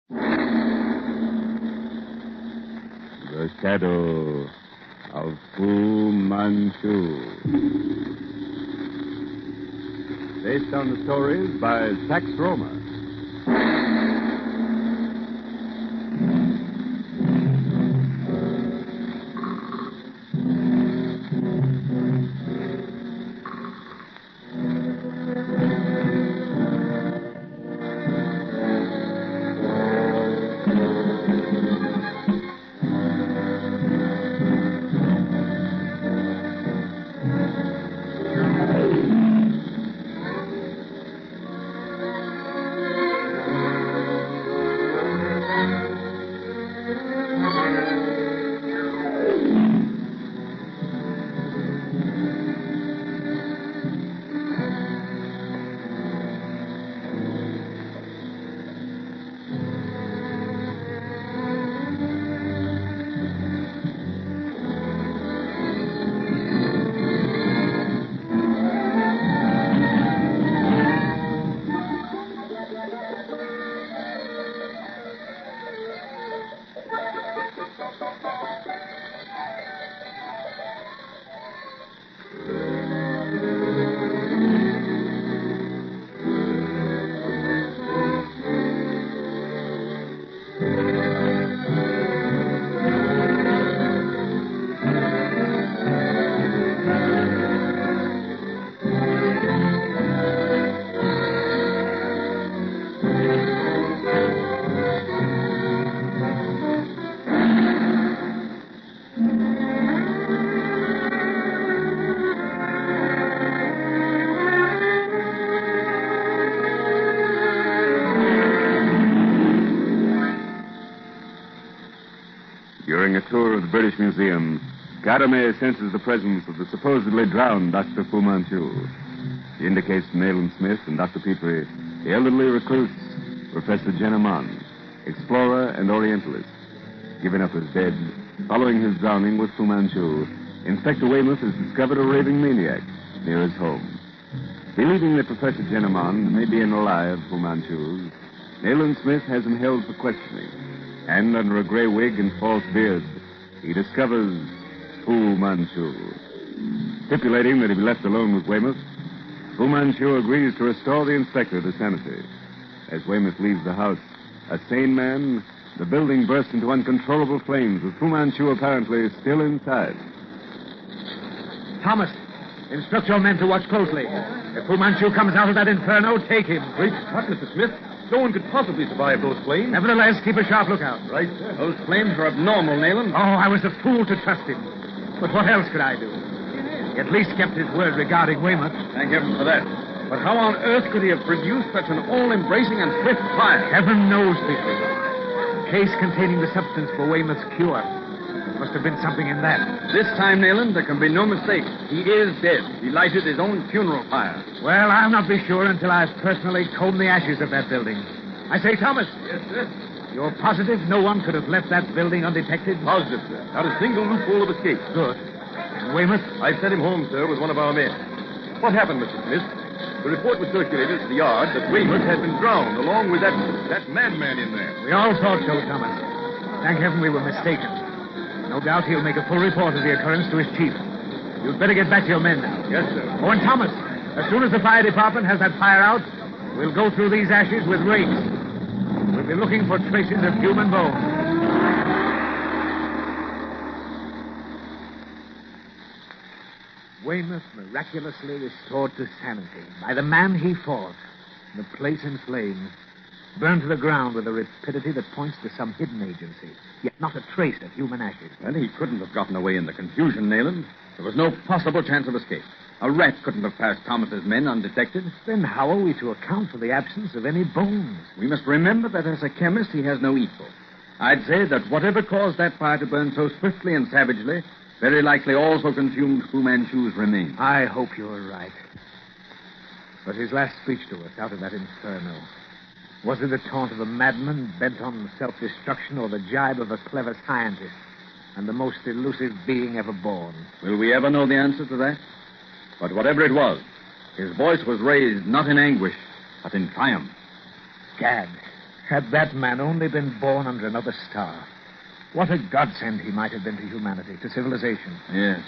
The Shadow of Fu Manchu. Based on the stories by Sax Romer. During a tour of the British Museum, Garame senses the presence of the supposedly drowned Dr. Fu Manchu. He indicates to Nayland Smith and Dr. Petrie the elderly recluse, Professor Jenneman, explorer and Orientalist. Given up as dead, following his drowning with Fu Manchu, Inspector Weymouth has discovered a raving maniac near his home. Believing that Professor Jenneman may be an ally of Fu Manchu's, Nayland Smith has him held for questioning. And under a gray wig and false beard, he discovers Fu Manchu. Stipulating that he be left alone with Weymouth, Fu Manchu agrees to restore the inspector to sanity. As Weymouth leaves the house, a sane man, the building bursts into uncontrollable flames, with Fu Manchu apparently still inside. Thomas, instruct your men to watch closely. If Fu Manchu comes out of that inferno, take him. Great Scott, Mr. Smith. No one could possibly survive those flames. Nevertheless, keep a sharp lookout. Right, sir. Those flames are abnormal, Nayland. Oh, I was a fool to trust him. But what else could I do? He at least kept his word regarding Weymouth. Thank heaven for that. But how on earth could he have produced such an all-embracing and swift fire? Heaven knows, Petrie. The case containing the substance for Weymouth's cure. Must have been something in that. This time, Nayland, there can be no mistake. He is dead. He lighted his own funeral fire. Well, I'll not be sure until I've personally combed the ashes of that building. I say, Thomas. Yes, sir. You're positive no one could have left that building undetected? Positive, sir. Not a single loophole of escape. Good. And Weymouth? I sent him home, sir, with one of our men. What happened, Mr. Smith? The report was circulated to the yard that Weymouth had been drowned, along with that madman in there. We all thought so, Thomas. Thank heaven we were mistaken. No doubt he'll make a full report of the occurrence to his chief. You'd better get back to your men now. Yes, sir. Oh, and Thomas, as soon as the fire department has that fire out, we'll go through these ashes with rakes. We'll be looking for traces of human bones. Weymouth miraculously restored to sanity by the man he fought. The place in flames, burned to the ground with a rapidity that points to some hidden agency, yet not a trace of human ashes. Well, he couldn't have gotten away in the confusion, Nayland. There was no possible chance of escape. A rat couldn't have passed Thomas's men undetected. Then how are we to account for the absence of any bones? We must remember that as a chemist, he has no equal. I'd say that whatever caused that fire to burn so swiftly and savagely very likely also consumed Fu Manchu's remains. I hope you're right. But his last speech to us out of that inferno, was it the taunt of a madman bent on self-destruction or the jibe of a clever scientist and the most elusive being ever born? Will we ever know the answer to that? But whatever it was, his voice was raised not in anguish, but in triumph. Gad, Had that man only been born under another star, what a godsend he might have been to humanity, to civilization. Yes.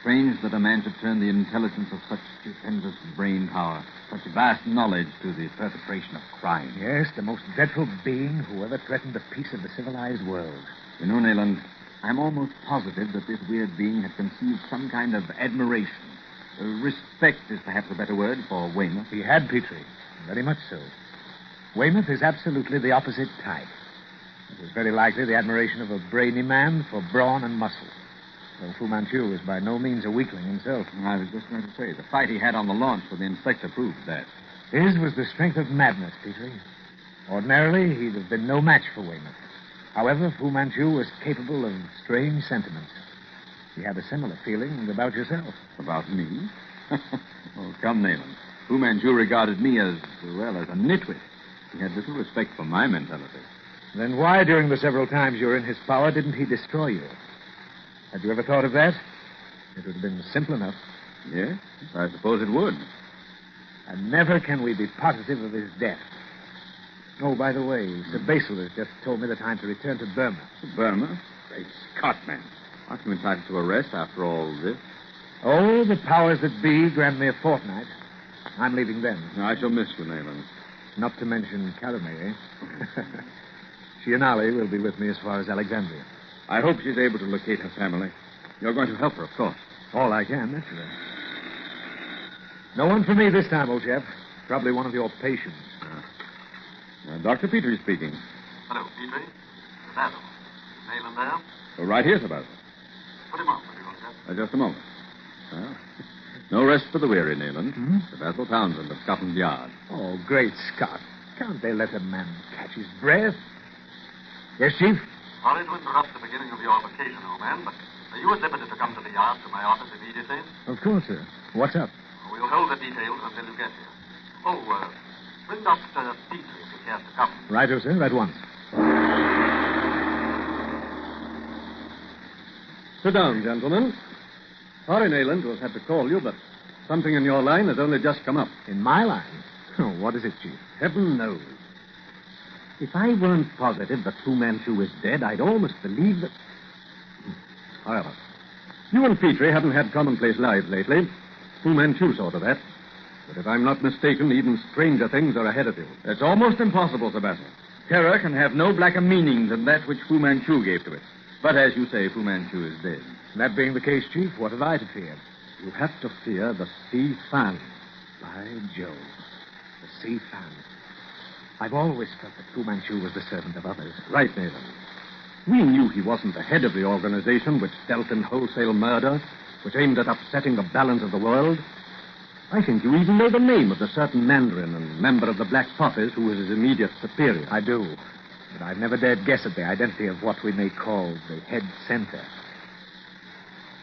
Strange that a man should turn the intelligence of such stupendous brain power, such vast knowledge to the perpetration of crime. Yes, the most dreadful being who ever threatened the peace of the civilized world. You know, Nayland, I'm almost positive that this weird being had conceived some kind of admiration. Respect is perhaps a better word for Weymouth. He had, Petrie. Very much so. Weymouth is absolutely the opposite type. It was very likely the admiration of a brainy man for brawn and muscle. Though Fu Manchu was by no means a weakling himself. I was just going to say, the fight he had on the launch with the inspector proved that. His was the strength of madness, Petrie. Ordinarily, he'd have been no match for Weymouth. However, Fu Manchu was capable of strange sentiments. He had a similar feeling about yourself. About me? Oh, come, Nayland. Fu Manchu regarded me as a nitwit. He had little respect for my mentality. Then why, during the several times you were in his power, didn't he destroy you? Had you ever thought of that? It would have been simple enough. Yes, I suppose it would. And never can we be positive of his death. Oh, by the way, Sir Basil has just told me the time to return to Burma. Burma? Great Scott, man. Aren't you entitled to a rest after all this? Oh, the powers that be grant me a fortnight. I'm leaving then. I shall miss you, Nayland. Not to mention Caramay, eh? She and Ali will be with me as far as Alexandria. I hope she's able to locate her family. You're going to help her, of course. All I can, naturally. No one for me this time, old chap. Probably one of your patients. Dr. Petrie speaking. Hello, Petrie. Basil. Nayland there? Oh, right here, Sir Basil. Put him on, will you, old chap? Just a moment. Well, no rest for the weary, Nayland. Hmm? Sir Basil Townsend of Scotland Yard. Oh, great Scott. Can't they let a man catch his breath? Yes, Chief? Sorry to interrupt the beginning of your vacation, old man, but are you at liberty to come to the yard to my office immediately? Of course, sir. What's up? We'll hold the details until you get here. Oh, bring Dr. Petrie if he cares to come. Righto, sir. At once. Sit down, gentlemen. Sorry, Nayland, to have had to call you, but something in your line has only just come up. In my line? Oh, what is it, Chief? Heaven knows. If I weren't positive that Fu Manchu is dead, I'd almost believe that... However, you and Petrie haven't had commonplace lives lately. Fu Manchu saw to that. But if I'm not mistaken, even stranger things are ahead of you. It's almost impossible, Sir Basil. Terror can have no blacker meaning than that which Fu Manchu gave to it. But as you say, Fu Manchu is dead. That being the case, Chief, what have I to fear? You have to fear the Sifan. By Jove. The Sifan. I've always felt that Fu Manchu was the servant of others. Right, Nathan. We knew he wasn't the head of the organization which dealt in wholesale murder, which aimed at upsetting the balance of the world. I think you even know the name of the certain Mandarin and member of the Black Poppies who was his immediate superior. I do. But I've never dared guess at the identity of what we may call the head center.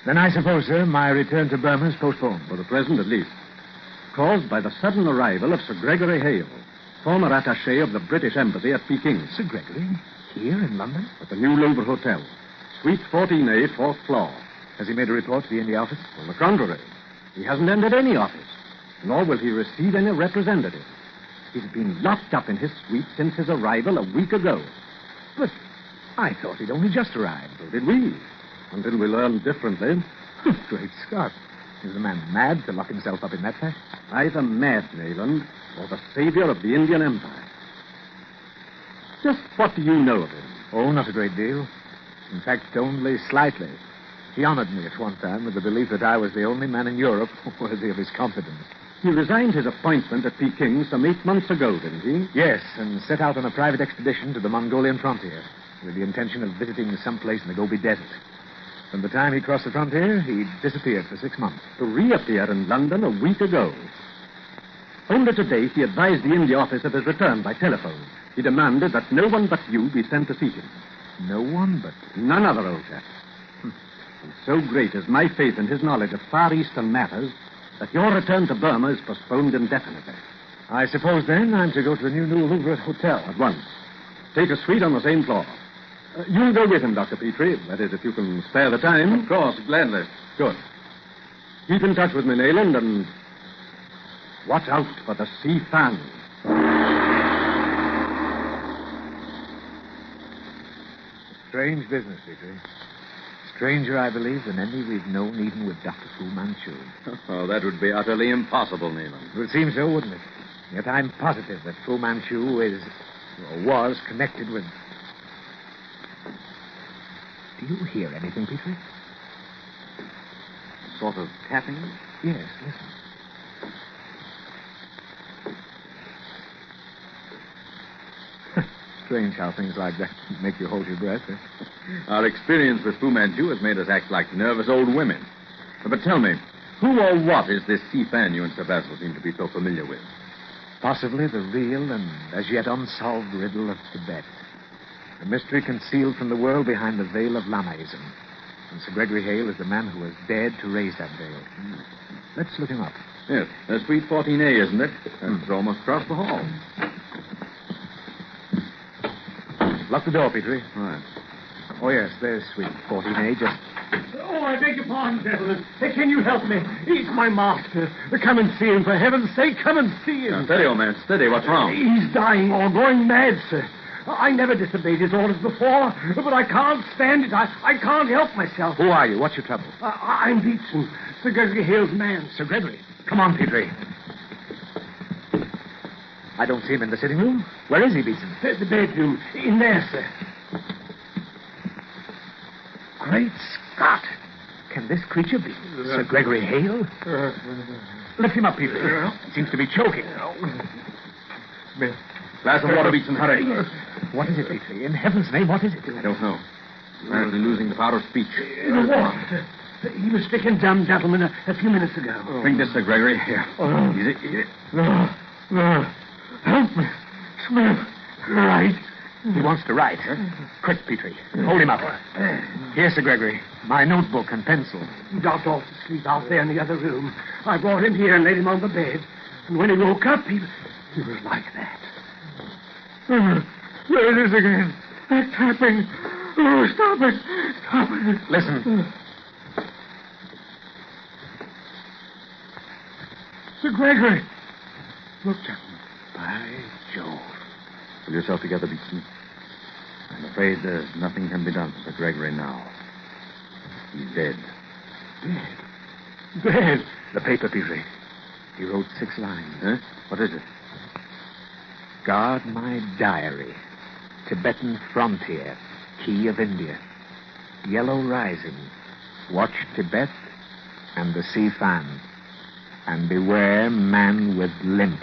Then I suppose, sir, my return to Burma is postponed. For the present, at least. Caused by the sudden arrival of Sir Gregory Hale, former attaché of the British Embassy at Peking. Sir Gregory? Here in London? At the New Louvre Hotel. Suite 14A, 4th floor. Has he made a report to the India office? On the contrary. He hasn't entered any office. Nor will he receive any representative. He's been locked up in his suite since his arrival a week ago. But I thought he'd only just arrived. So did we. Until we learned differently. Great Scott. Is the man mad to lock himself up in that fashion? Either mad, Nayland, or the savior of the Indian Empire. Just what do you know of him? Oh, not a great deal. In fact, only slightly. He honored me at one time with the belief that I was the only man in Europe worthy of his confidence. He resigned his appointment at Peking some 8 months ago, didn't he? Yes, and set out on a private expedition to the Mongolian frontier with the intention of visiting some place in the Gobi Desert. From the time he crossed the frontier, he disappeared for 6 months. To reappear in London a week ago. Only today he advised the India office of his return by telephone. He demanded that no one but you be sent to seek him. No one but... None other, old chap. And so great is my faith in his knowledge of Far Eastern matters that your return to Burma is postponed indefinitely. I suppose, then, I'm to go to the New Louvre Hotel. At once. Take a suite on the same floor. You'll go with him, Dr. Petrie. That is, if you can spare the time. Of course, gladly. Good. Keep in touch with me, Nayland, and watch out for the Sifan. Strange business, Petrie. Stranger, I believe, than any we've known, even with Dr. Fu Manchu. Oh, that would be utterly impossible, Nayland. It would seem so, wouldn't it? Yet I'm positive that Fu Manchu is, or was, connected with... Do you hear anything, Petrie? Sort of tapping? Yes, listen. Strange how things like that make you hold your breath. Eh? Our experience with Fu Manchu has made us act like nervous old women. But tell me, who or what is this Sifan you and Sir Basil seem to be so familiar with? Possibly the real and as yet unsolved riddle of Tibet. A mystery concealed from the world behind the veil of Lamaism. And Sir Gregory Hale is the man who has dared to raise that veil. Let's look him up. Yes, Suite 14A, isn't it? That's almost across the hall. Lock the door, Petrie. Right. Oh, yes, there's Suite 14A, just... Oh, I beg your pardon, gentlemen. Can you help me? He's my master. Come and see him, for heaven's sake. Come and see him. Now, steady, old man, steady. What's wrong? He's dying or going mad, sir. I never disobeyed his orders before, but I can't stand it. I can't help myself. Who are you? What's your trouble? I'm Beetson, Sir Gregory Hale's man. Sir Gregory. Come on, Petrie. I don't see him in the sitting room. Where is he, Beetson? The bedroom. In there, sir. Great Scott! Can this creature be Sir Gregory Hale? Lift him up, Petrie. He seems to be choking. Glass of water, Beetson, hurry. What is it, Petrie? In heaven's name, what is it? I don't know. Apparently losing the power of speech. The water. He was stricken dumb, gentlemen, a few minutes ago. Drink this, Sir Gregory. Here. Easy. Help me. Smith. Right. He wants to write. Quick, Petrie. Hold him up. Here, Sir Gregory. My notebook and pencil. He dropped off to sleep out there in the other room. I brought him here and laid him on the bed. And when he woke up, he was like that. There it is again. That tapping. Oh, stop it. Stop it. Listen. Sir Gregory. Look, gentlemen. By Jove. Pull yourself together, Beetson. I'm afraid there's nothing can be done for Sir Gregory now. He's dead. Dead? Dead? The paper, Petrie. He wrote 6 lines. Huh? What is it? Guard my diary. Tibetan frontier. Key of India. Yellow rising. Watch Tibet and the Sifan. And beware man with limp.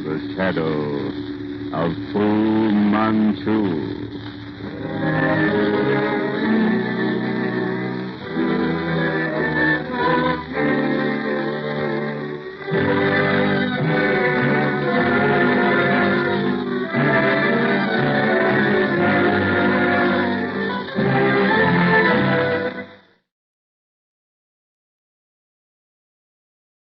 The shadow of Fu Manchu.